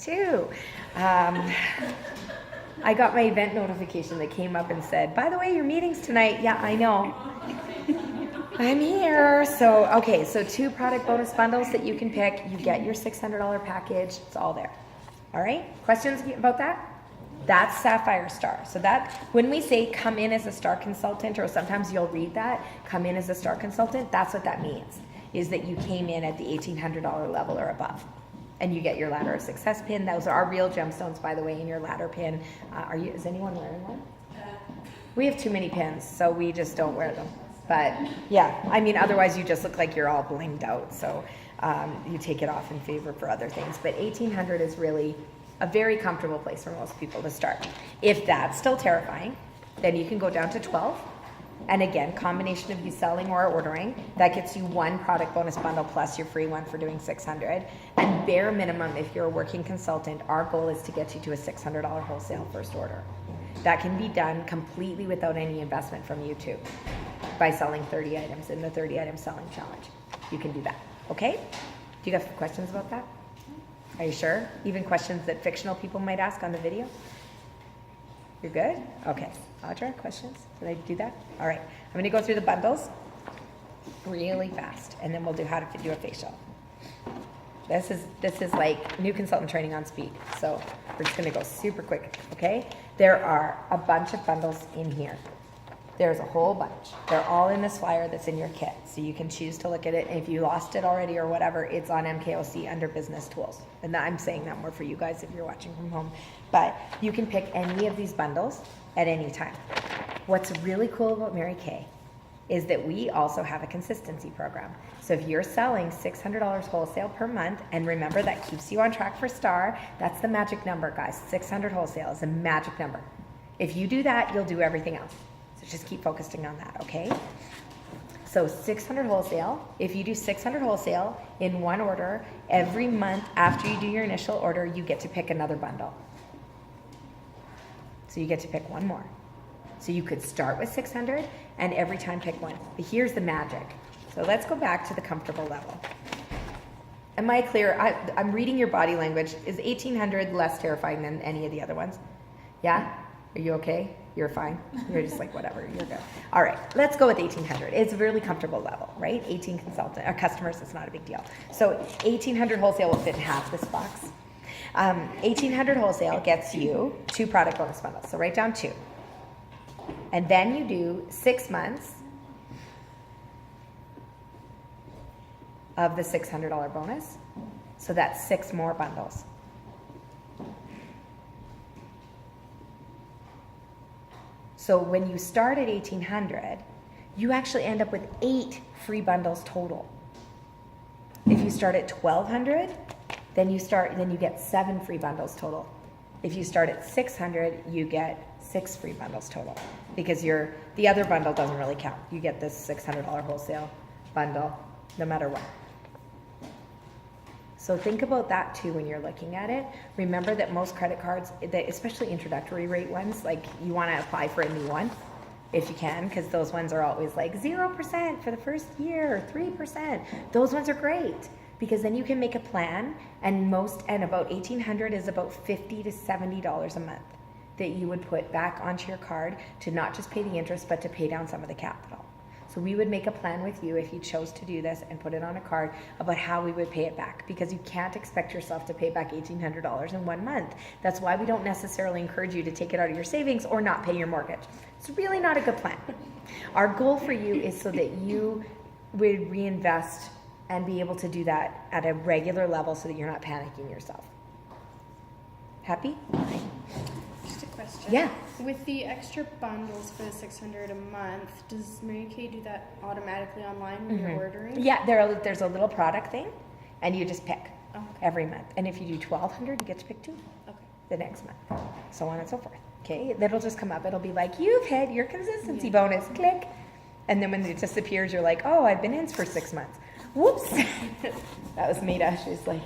too. I got my event notification that came up and said, by the way, your meeting's tonight. Yeah, I know. I'm here. So, okay, so 2 product bonus bundles that you can pick. You get your $600 package. It's all there. All right? Questions about that? That's Sapphire Star. So that, when we say come in as a star consultant, or sometimes you'll read that, come in as a star consultant, that's what that means, is that you came in at the $1,800 level or above. And you get your Ladder of Success pin. Those are real gemstones, by the way, in your ladder pin. Is anyone wearing one? We have too many pins, so we just don't wear them. But yeah, I mean, otherwise you just look like you're all blinged out. So you take it off in favor for other things. But 1,800 is really a very comfortable place for most people to start. If that's still terrifying, then you can go down to 12. And again, combination of you selling or ordering, that gets you 1 product bonus bundle plus your free one for doing 600. And bare minimum, if you're a working consultant, our goal is to get you to a $600 wholesale first order. That can be done completely without any investment from you too, by selling 30 items in the 30 item selling challenge. You can do that, okay? Do you have questions about that? Are you sure? Even questions that fictional people might ask on the video? You're good? Okay. Audra, questions? Did I do that? All right. I'm going to go through the bundles really fast, and then we'll do how to do a facial. This is like new consultant training on speed, so we're just going to go super quick, okay? There are a bunch of bundles in here. There's a whole bunch. They're all in this flyer that's in your kit, so you can choose to look at it. And if you lost it already or whatever, it's on MKOC under business tools. And I'm saying that more for you guys if you're watching from home. But you can pick any of these bundles at any time. What's really cool about Mary Kay is that we also have a consistency program. So if you're selling $600 wholesale per month, and remember that keeps you on track for STAR, that's the magic number, guys. 600 wholesale is a magic number. If you do that, you'll do everything else. So just keep focusing on that, okay? So 600 wholesale, if you do 600 wholesale in 1 order, every month after you do your initial order, you get to pick another bundle. So you get to pick 1 more. So you could start with 600 and every time pick 1. But here's the magic. So let's go back to the comfortable level. Am I clear? I'm reading your body language. Is 1,800 less terrifying than any of the other ones? Yeah? Are you okay? You're fine. You're just like, whatever, you're good. All right, let's go with 1,800. It's a really comfortable level, right? 18 customers, it's not a big deal. So 1,800 wholesale will fit in half this box. 1,800 wholesale gets you 2 product bonus bundles. So write down 2. And then you do 6 months of the $600 bonus. So that's 6 more bundles. So when you start at 1,800, you actually end up with 8 free bundles total. If you start at 1,200, then you get 7 free bundles total. If you start at 600, you get 6 free bundles total, because the other bundle doesn't really count. You get this $600 wholesale bundle no matter what. So think about that too when you're looking at it. Remember that most credit cards, especially introductory rate ones, like you want to apply for a new one if you can, because those ones are always like 0% for the first year or 3%. Those ones are great because then you can make a plan, and about 1,800 is about $50 to $70 a month that you would put back onto your card to not just pay the interest, but to pay down some of the capital. So we would make a plan with you if you chose to do this and put it on a card about how we would pay it back, because you can't expect yourself to pay back $1,800 in 1 month. That's why we don't necessarily encourage you to take it out of your savings or not pay your mortgage. It's really not a good plan. Our goal for you is so that you would reinvest and be able to do that at a regular level so that you're not panicking yourself. Happy? Just a question. Yeah. With the extra bundles for the $600 a month, does Mary Kay do that automatically online when you're ordering? Yeah, there's a little product thing, and you just pick every month. And if you do 1,200, you get to pick 2 the next month, so on and so forth. Okay, that'll just come up. It'll be like, you've hit your consistency bonus, click. And then when it disappears, you're like, oh, I've been in for 6 months. Whoops. That was Maida. She's like,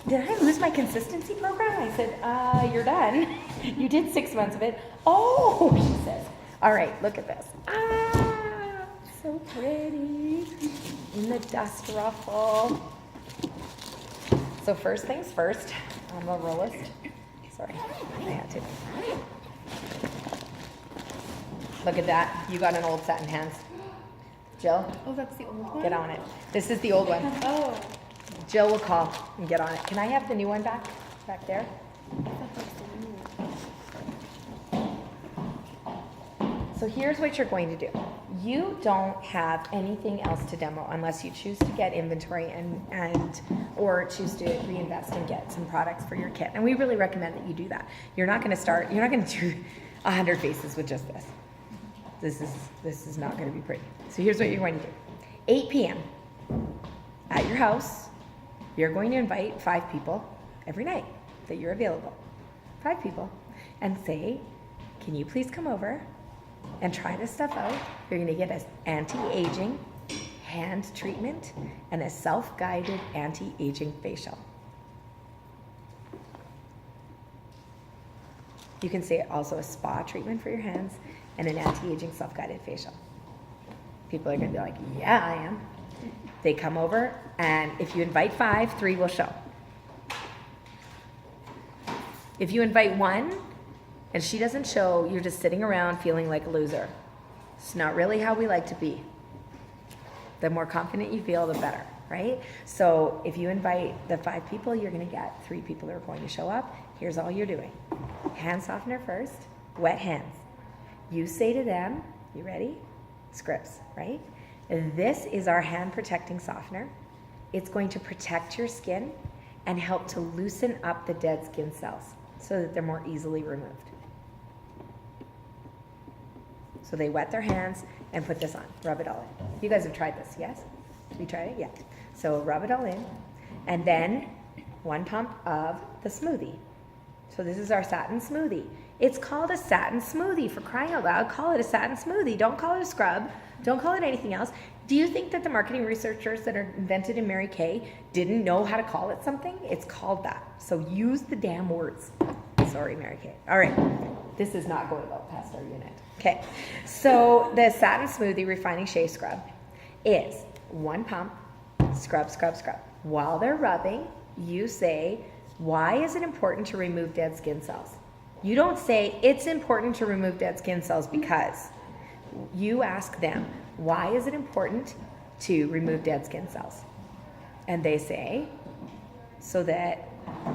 did I lose my consistency program? I said, you're done. You did 6 months of it. Oh, she says. All right, look at this. So pretty. In the dust ruffle. So first things first, I'm a rollist. Sorry, I had to. Look at that. You got an old set in hands. Jill, Oh, that's the old one? get on it. This is the old one. Oh. Jill will call and get on it. Can I have the new one back there? I thought that was the new one. So here's what you're going to do. You don't have anything else to demo unless you choose to get inventory and or choose to reinvest and get some products for your kit. And we really recommend that you do that. You're not going to do 100 faces with just this. This is not going to be pretty. So here's what you're going to do. 8 p.m. at your house, you're going to invite 5 people every night that you're available. 5 people. And say, can you please come over and try this stuff out? You're going to get an anti-aging hand treatment and a self-guided anti-aging facial. You can say also a spa treatment for your hands and an anti-aging self-guided facial. People are going to be like, yeah, I am. They come over, and if you invite 5, 3 will show. If you invite 1 and she doesn't show, you're just sitting around feeling like a loser. It's not really how we like to be. The more confident you feel, the better, right? So if you invite the 5 people, you're going to get 3 people that are going to show up. Here's all you're doing. Hand softener first, wet hands. You say to them, you ready? Scripps, right? This is our hand protecting softener. It's going to protect your skin and help to loosen up the dead skin cells so that they're more easily removed. So they wet their hands and put this on, rub it all in. You guys have tried this, yes? You tried it? Yeah. So rub it all in, and then 1 pump of the smoothie. So this is our satin smoothie. It's called a satin smoothie, for crying out loud. Call it a satin smoothie. Don't call it a scrub. Don't call it anything else. Do you think that the marketing researchers that are invented in Mary Kay didn't know how to call it something? It's called that. So use the damn words. Sorry, Mary Kay. All right. This is not going well past our unit. Okay. So the satin smoothie refining shea scrub is 1 pump, scrub, scrub, scrub. While they're rubbing, you say, why is it important to remove dead skin cells? You don't say, it's important to remove dead skin cells because. You ask them, why is it important to remove dead skin cells? And they say, so that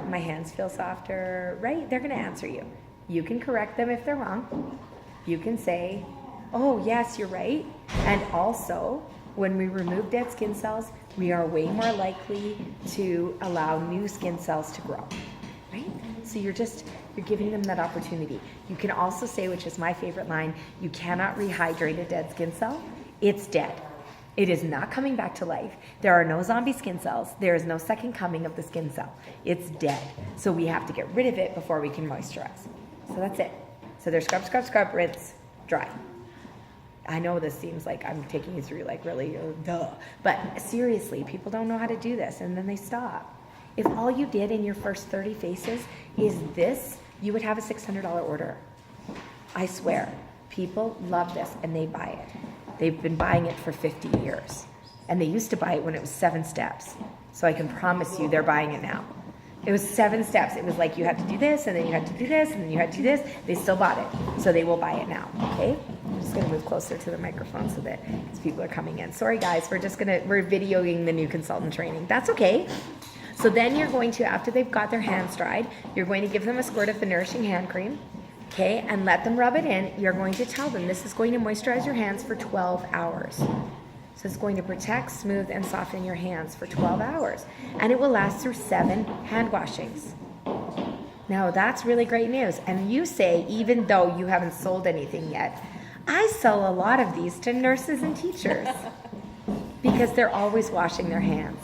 my hands feel softer, right? They're going to answer you. You can correct them if they're wrong. You can say, oh, yes, you're right. And also, when we remove dead skin cells, we are way more likely to allow new skin cells to grow, right? So you're giving them that opportunity. You can also say, which is my favorite line, you cannot rehydrate a dead skin cell. It's dead. It is not coming back to life. There are no zombie skin cells. There is no second coming of the skin cell. It's dead. So we have to get rid of it before we can moisturize. So that's it. So there's scrub, scrub, scrub, rinse, dry. I know this seems like I'm taking you through like really, duh. But seriously, people don't know how to do this and then they stop. If all you did in your first 30 faces is this, you would have a $600 order. I swear, people love this and they buy it. They've been buying it for 50 years. And they used to buy it when it was 7 steps. So I can promise you they're buying it now. It was 7 steps. It was like you had to do this, and then you had to do this, and then you had to do this. They still bought it. So they will buy it now, okay? I'm just gonna move closer to the microphone so that because people are coming in. Sorry guys, we're videoing the new consultant training. That's okay. So then you're going to, after they've got their hands dried, you're going to give them a squirt of the nourishing hand cream, okay, and let them rub it in. You're going to tell them this is going to moisturize your hands for 12 hours. So it's going to protect, smooth, and soften your hands for 12 hours. And it will last through 7 hand washings. Now that's really great news. And you say, even though you haven't sold anything yet, I sell a lot of these to nurses and teachers because they're always washing their hands.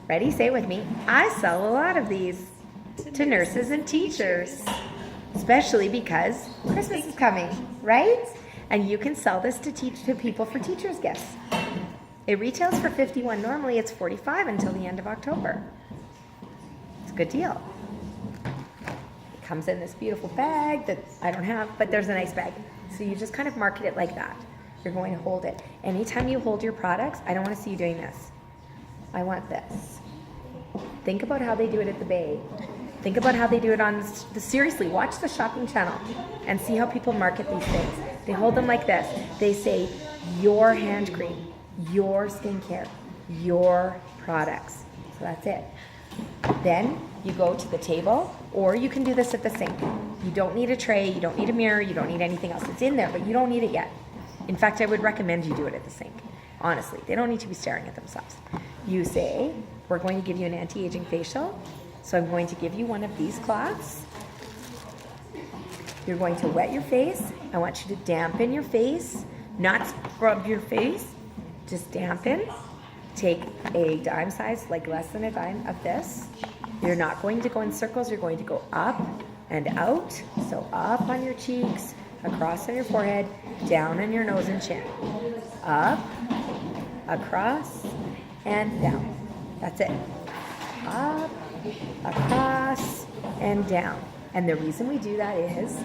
Ready? Say it with me. I sell a lot of these to nurses and teachers, especially because Christmas is coming, right? And you can sell this to people for teachers' gifts. It retails for $51. Normally it's $45 until the end of October. It's a good deal. It comes in this beautiful bag that I don't have, but there's a nice bag. So you just kind of market it like that. You're going to hold it. Anytime you hold your products, I don't want to see you doing this. I want this. Think about how they do it at the Bay. Think about how they do it on seriously, watch the shopping channel and see how people market these things. They hold them like this. They say, your hand cream, your skincare, your products. So that's it. Then you go to the table, or you can do this at the sink. You don't need a tray, you don't need a mirror, you don't need anything else. It's in there, but you don't need it yet. In fact, I would recommend you do it at the sink. Honestly, they don't need to be staring at themselves. You say, we're going to give you an anti-aging facial. So I'm going to give you one of these cloths. You're going to wet your face. I want you to dampen your face, not scrub your face, just dampen. Take a dime size, like less than a dime of this. You're not going to go in circles, you're going to go up and out. So up on your cheeks, across on your forehead, down on your nose and chin. Up, across, and down. That's it. Up, across, and down. And the reason we do that is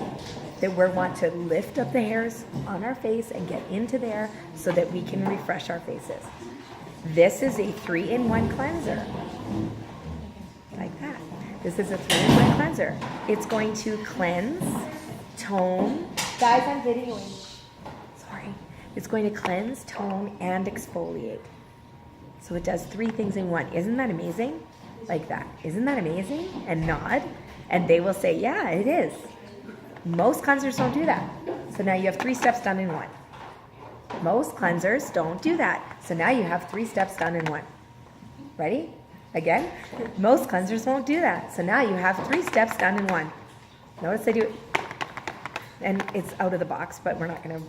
that we want to lift up the hairs on our face and get into there so that we can refresh our faces. This is a 3-in-1 cleanser. Like that. This is a 3-in-1 cleanser. It's going to cleanse, tone. Guys, I'm videoing. Sorry. It's going to cleanse, tone, and exfoliate. So it does 3 things in one. Isn't that amazing? Like that. Isn't that amazing? And nod. And they will say, yeah, it is. Most cleansers don't do that. So now you have 3 steps done in one. Most cleansers don't do that. So now you have 3 steps done in one. Ready? Again? Most cleansers won't do that. So now you have 3 steps done in one. Notice they do it. And it's out of the box, but we're not going to,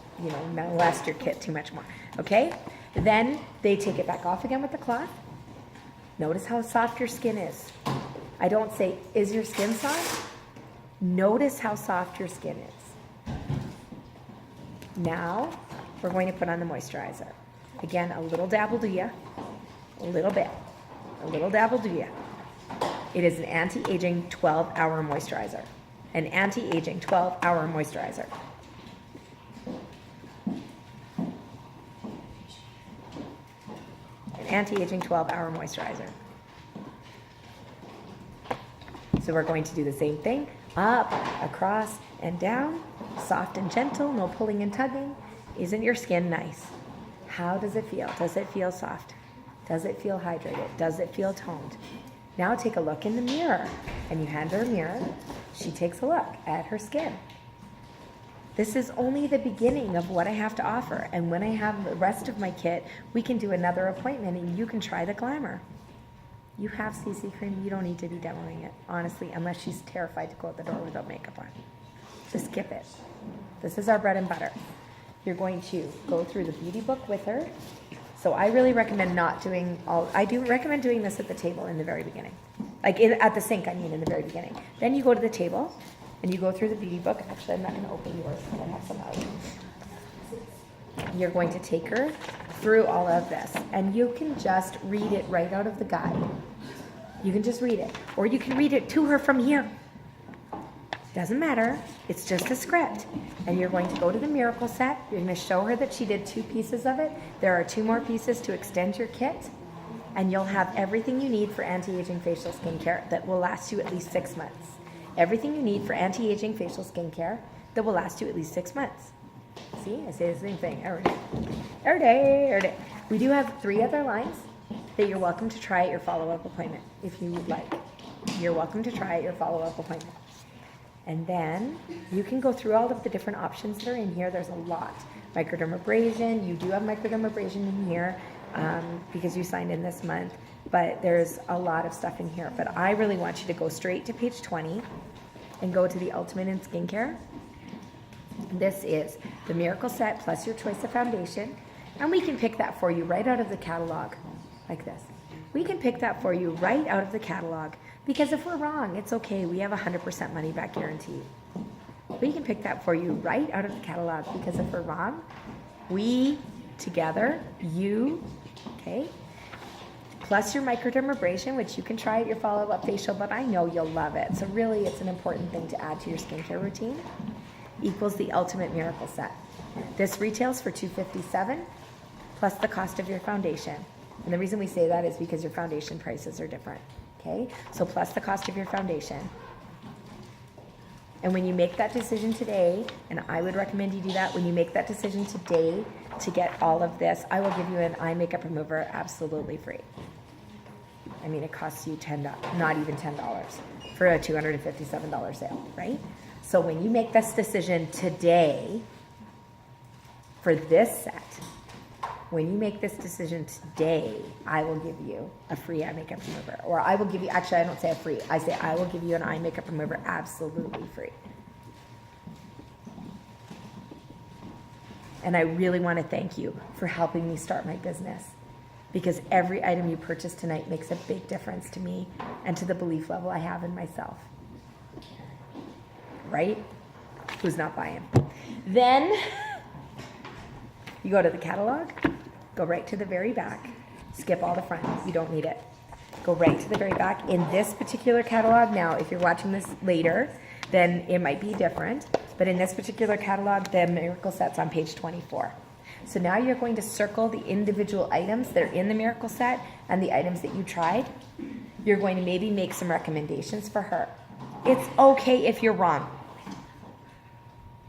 molest your kit too much more. Okay? Then they take it back off again with the cloth. Notice how soft your skin is. I don't say, is your skin soft? Notice how soft your skin is. Now, we're going to put on the moisturizer. Again, a little dab will do ya. A little bit. A little dab will do ya. It is an anti-aging 12-hour moisturizer. An anti-aging 12-hour moisturizer. An anti-aging 12-hour moisturizer. So we're going to do the same thing. Up, across, and down. Soft and gentle, no pulling and tugging. Isn't your skin nice? How does it feel? Does it feel soft? Does it feel hydrated? Does it feel toned? Now take a look in the mirror. And you hand her a mirror. She takes a look at her skin. This is only the beginning of what I have to offer. And when I have the rest of my kit, we can do another appointment and you can try the Glamour. You have CC cream, you don't need to be demoing it, honestly, unless she's terrified to go out the door without makeup on. Just skip it. This is our bread and butter. You're going to go through the beauty book with her. So I really recommend not doing I do recommend doing this at the table in the very beginning. At the sink, in the very beginning. Then you go to the table and you go through the beauty book. Actually, I'm not going to open yours because I have some out. You're going to take her through all of this and you can just read it right out of the guide. You can just read it, or you can read it to her from here. Doesn't matter, it's just a script. And you're going to go to the Miracle Set. You're going to show her that she did 2 pieces of it. There are 2 more pieces to extend your kit, and you'll have everything you need for anti-aging facial skincare that will last you at least 6 months. Everything you need for anti-aging facial skincare that will last you at least 6 months. See, I say the same thing every day. Every day, every day. We do have 3 other lines that you're welcome to try at your follow-up appointment if you would like. You're welcome to try at your follow-up appointment. And then you can go through all of the different options that are in here. There's a lot. Microdermabrasion, you do have microdermabrasion in here because you signed in this month, but there's a lot of stuff in here. But I really want you to go straight to page 20 and go to the Ultimate in Skincare. This is the Miracle Set plus your choice of foundation, and we can pick that for you right out of the catalog, like this. We can pick that for you right out of the catalog, because if we're wrong, it's okay. We have 100% money back guarantee. We can pick that for you right out of the catalog, because if we're wrong, we together, you, okay, plus your microdermabrasion, which you can try at your follow-up facial, but I know you'll love it. So really, it's an important thing to add to your skincare routine, equals the Ultimate Miracle Set. This retails for $257 plus the cost of your foundation. And the reason we say that is because your foundation prices are different. Okay, so plus the cost of your foundation. And when you make that decision today, and I would recommend you do that, when you make that decision today to get all of this, I will give you an eye makeup remover absolutely free. I mean, it costs you not even $10 for a $257 sale, right? So when you make this decision today for this set, when you make this decision today, I will give you a free eye makeup remover. Or I will give you, actually I don't say a free, I say I will give you an eye makeup remover absolutely free. And I really want to thank you for helping me start my business, because every item you purchase tonight makes a big difference to me and to the belief level I have in myself. Right? Who's not buying? Then you go to the catalog, go right to the very back, skip all the front, you don't need it. Go right to the very back. In this particular catalog, now if you're watching this later, then it might be different, but in this particular catalog, the Miracle Set's on page 24. So now you're going to circle the individual items that are in the Miracle Set and the items that you tried. You're going to maybe make some recommendations for her. It's okay if you're wrong.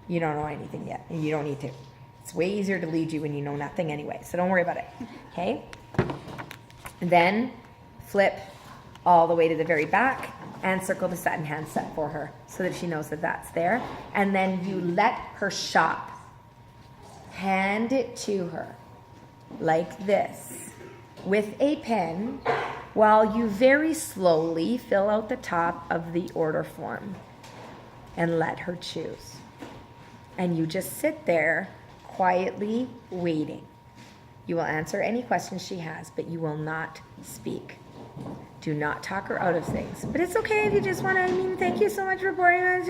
You don't know anything yet, and you don't need to. It's way easier to lead you when you know nothing anyway, so don't worry about it, okay? And then flip all the way to the very back and circle the satin handset for her so that she knows that that's there. And then you let her shop. Hand it to her like this with a pen while you very slowly fill out the top of the order form and let her choose. And you just sit there quietly waiting. You will answer any questions she has, but you will not speak. Do not talk her out of things. But it's okay if you just want to, thank you so much for pouring.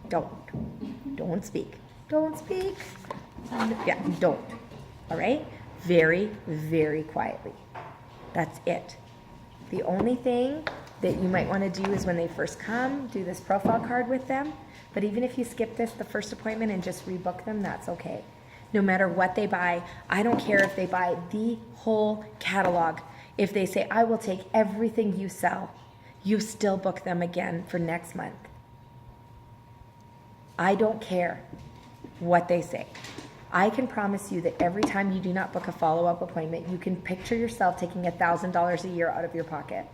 Don't speak. Don't speak. Yeah, don't. All right? Very, very quietly. That's it. The only thing that you might want to do is when they first come, do this profile card with them. But even if you skip this, the first appointment, and just rebook them, that's okay. No matter what they buy, I don't care if they buy the whole catalog. If they say, I will take everything you sell, you still book them again for next month. I don't care what they say. I can promise you that every time you do not book a follow-up appointment, you can picture yourself taking $1,000 a year out of your pocket.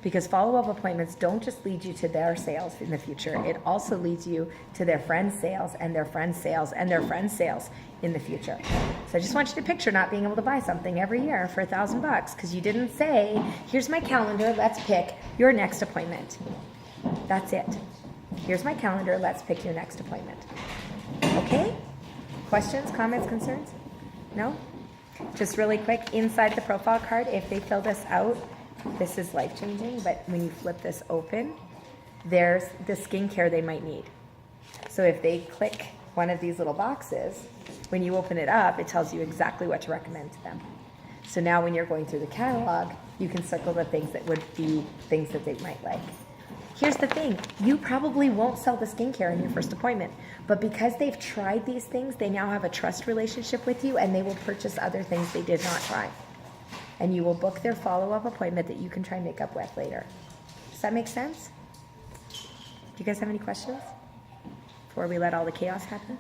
Because follow-up appointments don't just lead you to their sales in the future. It also leads you to their friends' sales and their friends' sales and their friends' sales in the future. So I just want you to picture not being able to buy something every year for $1,000 because you didn't say, here's my calendar, let's pick your next appointment. That's it. Here's my calendar, let's pick your next appointment. Okay? Questions, comments, concerns? No? Just really quick, inside the profile card, if they fill this out, this is life-changing, but when you flip this open, there's the skincare they might need. So if they click one of these little boxes, when you open it up, it tells you exactly what to recommend to them. So now when you're going through the catalog, you can circle the things that would be things that they might like. Here's the thing, you probably won't sell the skincare in your first appointment, but because they've tried these things, they now have a trust relationship with you and they will purchase other things they did not try. And you will book their follow-up appointment that you can try makeup with later. Does that make sense? Do you guys have any questions before we let all the chaos happen?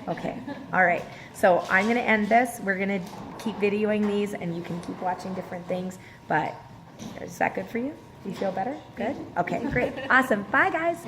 Okay, all right. So I'm gonna end this. We're gonna keep videoing these and you can keep watching different things, but is that good for you? Do you feel better? Good? Okay, great. Awesome. Bye, guys.